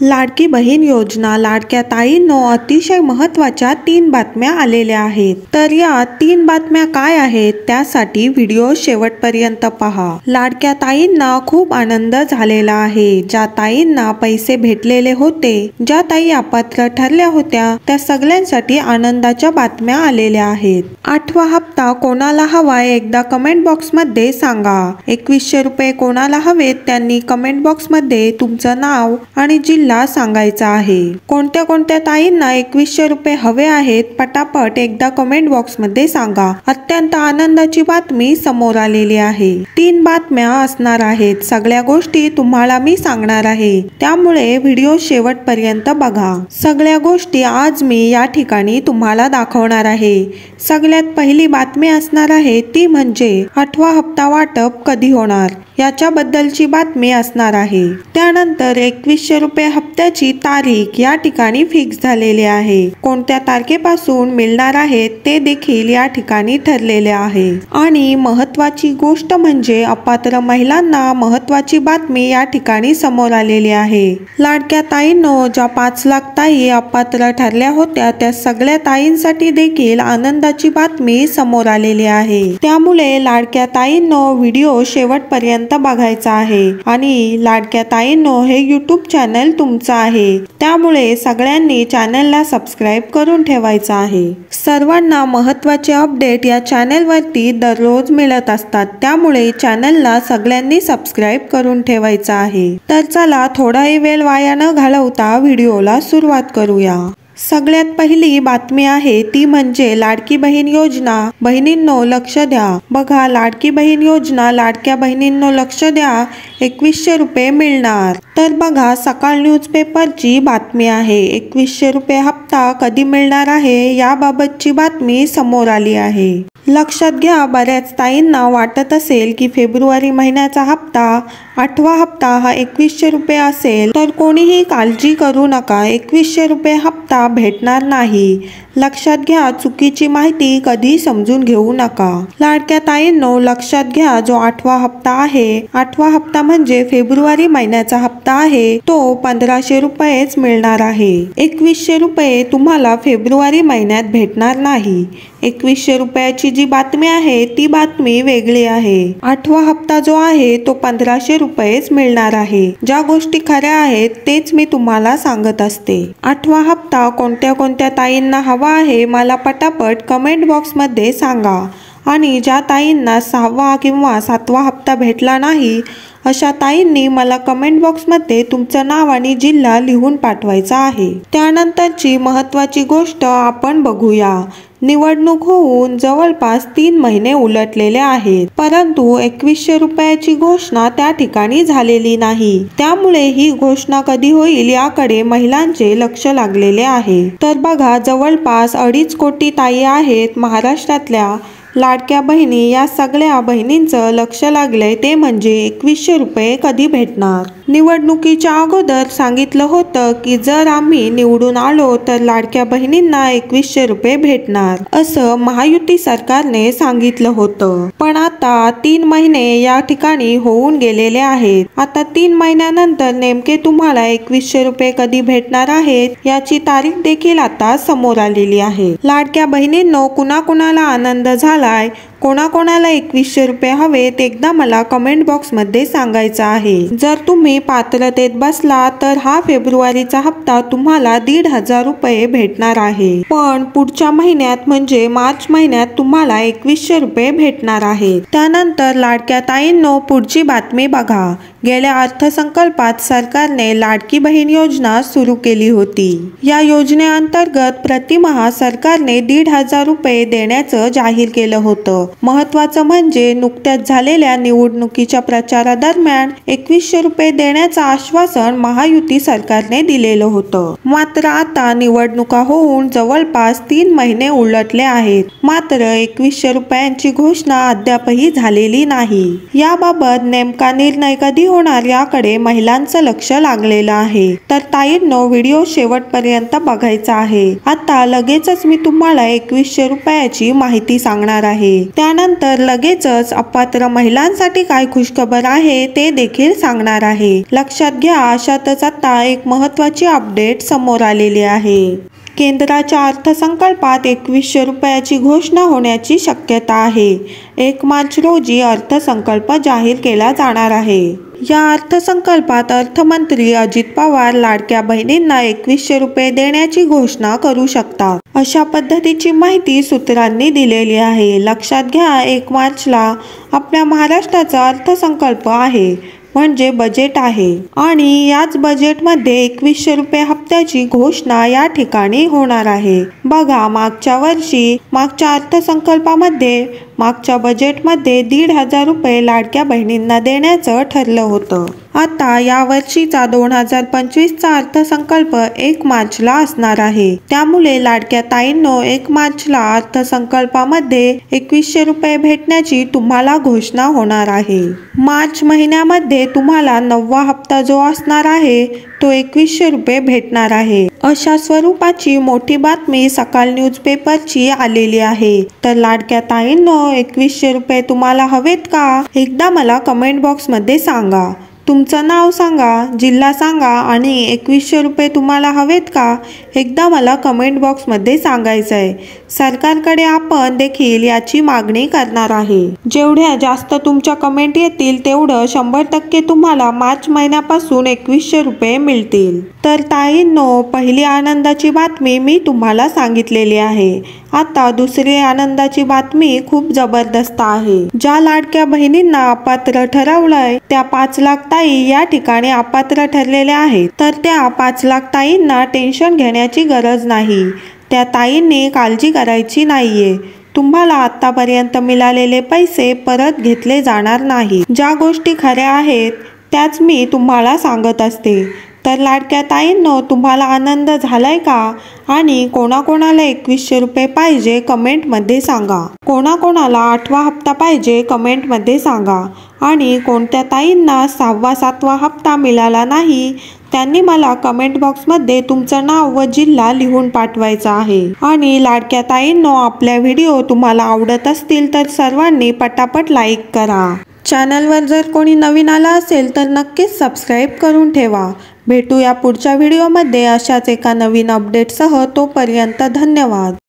लाडकी बहीण योजना लाडक्या ताईंनो अतिशय महत्त्वाच्या 3 बातम्या आलेल्या आहेत। तर या 3 बातम्या काय आहेत त्यासाठी व्हिडिओ शेवटपर्यंत पहा। लाडक्या ताईंना खूप आनंद झालेला आहे। ज्या ताईंना पैसे भेटलेले होते, ज्या ताई अपात्र ठरल्या होत्या, त्या सगळ्यांसाठी आनंदाच्या बातम्या आलेल्या आहेत। 8वा हप्ता कोणाला हवाय एकदा कमेंट बॉक्स मध्ये सांगा। 2100 रुपये कोणाला हवेत त्यांनी कमेंट बॉक्स मध्ये तुमचं नाव आणि जिल्हा सांगायचा आहे। कोणत्या कोणत्या ताईंना 2100 रुपये हवे आहेत पटापट एकदा कमेंट बॉक्स मध्ये सांगा। अत्यंत आनंदाची बातमी समोर आलेली आहे। 3 बातम्या असणार आहेत। सगळ्या गोष्टी तुम्हाला मी सांगणार आहे, त्यामुळे व्हिडिओ शेवटपर्यंत बघा। सगळ्या गोष्टी आज मी या ठिकाणी तुम्हाला दाखवणार आहे। सगळ्यात पहिली बातमी असणार आहे ती म्हणजे 8वा हप्ता वाटप कधी होणार याच्याबद्दलची बातमी असणार आहे। त्यानंतर 2100 रुपये हप्त्याची तारीख या ठिकाणी फिक्स झालेली आहे। कोणत्या तारखेपासून मिळणार आहे ते देखील या ठिकाणी ठरलेले आहे। आणि महत्त्वाची गोष्ट म्हणजे अपात्र महिलांना महत्त्वाची बातमी या ठिकाणी समोर आलेली आहे। लाडक्या ताईंनो ज्या 5 लाख ताई अपात्र ठरल्या होत्या त्या सगळ्या ताईंसाठी देखील आनंदाची बातमी समोर आलेली आहे। त्यामुळे लाडक्या ताईंनो व्हिडिओ शेवटपर्यंत बघायचा आहे। आणि लाडक्या ताईंनो हे YouTube चॅनल तुमचं आहे, त्यामुळे सगळ्यांनी चॅनलला सबस्क्राइब करून ठेवायचं आहे। सर्वांना महत्त्वाचे अपडेट या चॅनल वरती दररोज मिळत असतात, त्यामुळे चॅनलला सगळ्यांनी सबस्क्राइब करून ठेवायचं आहे। तर चला थोडाही वेळ वाया न घालवता व्हिडिओला सुरुवात करूया। सगळ्यात पहिली बातमी आहे ती म्हणजे लाडकी बहीण योजना बहिणींनो लक्ष द्या। बघा लाडकी बहीण योजना लाडक्या बहिणींनो लक्ष द्या 2100 रुपये मिळणार। तर बघा सकाळ न्यूजपेपरची बातमी आहे। 2100 रुपये हप्ता कधी मिळणार आहे याबाबतची बातमी समोर आली आहे। लक्षात घ्या, बऱ्याच ताईंना वाटत असेल की फेब्रुवारी महिन्याचा हप्ता 8वा हप्ता हा 2100 रुपये असेल, तर कोणीही काळजी करू नका, 2100 रुपये हप्ता भेटणार नाही। लक्षात घ्या, चुकीची माहिती कधी समजून घेऊ नका। लाडक्या ताईंनो लक्षात घ्या, जो 8वा हप्ता आहे, 8वा हप्ता म्हणजे फेब्रुवारी महिन्याचा हप्ता आहे, तो 1500 रुपयेच मिळणार आहे। 2100 रुपये तुम्हाला फेब्रुवारी महिन्यात भेटणार नाही। 2100 रुपयाची जी बातमी आहे ती बातमी वेगळी आहे। 8वा हप्ता जो आहे तो 1500 रुपयेच मिळणार आहे। ज्या गोष्टी खऱ्या आहेत तेच मी तुम्हाला सांगत असते। 8वा हप्ता कोणत्या कोणत्या ताईंना हवा आहे मला पटापट कमेंट बॉक्स मध्ये सांगा। आणि ज्या ताईंना 6वा किंवा 7वा हप्ता भेटला नाही अशा ताईंनी मला कमेंट बॉक्स मध्ये तुमचं नाव आणि जिल्हा लिहून पाठवायचा आहे। त्यानंतरची महत्त्वाची गोष्ट आपण बघूया। निवडणूक होऊन जवळपास 3 महिने उलटलेले आहेत, परंतु 2100 रुपयाची घोषणा त्या ठिकाणी झालेली नाही। त्यामुळे ही घोषणा कधी होईल याकडे महिलांचे लक्ष लागलेले आहे। तर बघा जवळपास 2.5 कोटी ताई आहेत महाराष्ट्रातल्या लाडक्या बहिणी, या सगळ्या बहिणींचं लक्ष लागलंय ते म्हणजे 2100 रुपये कधी भेटणार। निवडणुकीच्या अगोदर सांगितलं होतं की जर आम्ही निवडून आलो तर लाडक्या बहिणींना 2100 रुपये भेटणार असं महायुती सरकारने सांगितलं होतं। पण आता 3 महिने या ठिकाणी होऊन गेलेले आहेत। आता 3 महिन्यानंतर नेमके तुम्हाला 2100 रुपये कधी भेटणार आहेत याची तारीख देखील आता समोर आलेली आहे। लाडक्या बहिणींनो कुणाकुणाला आनंद झालाय, कोणाकोणाला 2100 रुपये हवेत एकदा मला कमेंट बॉक्स मध्ये सांगायचं आहे। जर तुम्ही पात्रतेत बसला तर हा फेब्रुवारीचा हप्ता तुम्हाला 1500 रुपये भेटणार आहे। पण पुढच्या महिन्यात म्हणजे मार्च महिन्यात तुम्हाला 2100 रुपये भेटणार आहेत। त्यानंतर लाडक्या ताईंनो पुढची बातमी बघा। गेल्या अर्थसंकल्पात सरकारने लाडकी बहीण योजना सुरू केली होती। या योजनेअंतर्गत प्रतिमाह सरकारने 1500 रुपये देण्याचं जाहीर केलं होतं। महत्त्वाचं म्हणजे नुकत्याच झालेल्या निवडणुकीच्या प्रचारादरम्यान 2100 रुपये देण्याचं आश्वासन महायुती सरकारने दिलेलं होतं। मात्र आता निवडणुका होऊन जवळपास 3 महिने उलटले आहेत, मात्र 2100 रुपयांची घोषणा अद्यापही झालेली नाही। याबाबत नेमका निर्णय कधी होणार याकडे महिलांचं लक्ष लागलेलं आहे। तर ताईंनो व्हिडिओ शेवटपर्यंत बघायचा आहे। आता लगेचच मी तुम्हाला 2100 रुपयाची माहिती सांगणार आहे। त्यानंतर लगेचच अपात्र महिलांसाठी काय खुशखबर आहे ते देखील सांगणार आहे. लक्षात घ्या, अशातच आता एक महत्त्वाची अपडेट समोर आलेली आहे. केंद्राच्या अर्थसंकल्पात 2100 रुपयाची घोषणा होण्याची शक्यता आहे. 1 मार्च रोजी अर्थसंकल्प जाहीर केला जाणार आहे. या अर्थसंकल्पात अर्थमंत्री अजित पवार लाडक्या बहिणींना 2100 रुपये देण्याची घोषणा करू शकतात, अशा पद्धतीची माहिती सूत्रांनी दिलेली आहे. लक्षात घ्या, 1 मार्चला आपल्या महाराष्ट्राचा अर्थसंकल्प आहे, म्हणजे बजेट आहे आणि याच बजेटमध्ये 2100 रुपये हप्त्याची घोषणा या ठिकाणी होणार आहे. बघा, मागच्या वर्षी मागच्या अर्थसंकल्पामध्ये मागच्या बजेटमध्ये 1500 रुपये लाडक्या बहिणींना देण्याचं ठरलं होतं. आता या वर्षीचा 2025चा अर्थसंकल्प 1 मार्चला असणार आहे. त्यामुळे लाडक्या ताईंनो, 1 मार्चला अर्थसंकल्पामध्ये 2100 रुपये भेटण्याची तुम्हाला घोषणा होणार आहे. मार्च महिन्यामध्ये तुम्हाला 9वा हप्ता जो असणार आहे तो 2100 रुपये भेटणार आहे. अशा स्वरूपाची मोठी बातमी सकाळ न्यूजपेपरची आलेली आहे. तर लाडक्या ताईंनो, 2100 रुपये तुम्हाला हवेत का? एकदा मला कमेंट बॉक्समध्ये सांगा. तुमचं नाव सांगा, जिल्हा सांगा आणि 2100 रुपये तुम्हाला हवेत का? एकदा मला कमेंट बॉक्समध्ये सांगायचं आहे. सरकारकडे आपण देखील याची मागणी करणार आहे. जेवढ्या जास्त तुमच्या कमेंट येतील तेवढं 100% तुम्हाला मार्च महिन्यापासून 2100 रुपये मिळतील. तर ताईंनो, पहिली आनंदाची बातमी मी तुम्हाला सांगितलेली आहे. आता दुसरी आनंदाची बातमी खूप जबरदस्त आहे. ज्या लाडक्या बहिणींना अपात्र ठरवलंय त्या 5 लाख ताई या ठिकाणी अपात्र ठरलेल्या आहेत. तर त्या 5 लाख ताईंना टेन्शन घेण्याची गरज नाही. त्या ताईंनी काळजी करायची नाहीये. तुम्हाला आतापर्यंत मिळालेले पैसे परत घेतले जाणार नाही. ज्या गोष्टी खऱ्या आहेत त्याच मी तुम्हाला सांगत असते. तर लाडक्या ताईंनो, तुम्हाला आनंद झालाय का? आणि कोणाकोणाला 2100 रुपये पाहिजे कमेंटमध्ये सांगा. कोणाकोणाला 8वा हप्ता पाहिजे कमेंटमध्ये सांगा. आणि कोणत्या ताईंना 6वा 7वा हप्ता मिळाला नाही त्यांनी मला कमेंट बॉक्समध्ये तुमचं नाव व जिल्हा लिहून पाठवायचा आहे. आणि लाडक्या ताईंनो, आपल्या व्हिडिओ तुम्हाला आवडत असतील तर सर्वांनी पटापट लाईक करा. चॅनलवर जर कोणी नवीन आला असेल तर नक्कीच सबस्क्राईब करून ठेवा. भेटूया पुढच्या व्हिडिओमध्ये अशाच एका नवीन अपडेटसह. तोपर्यंत धन्यवाद.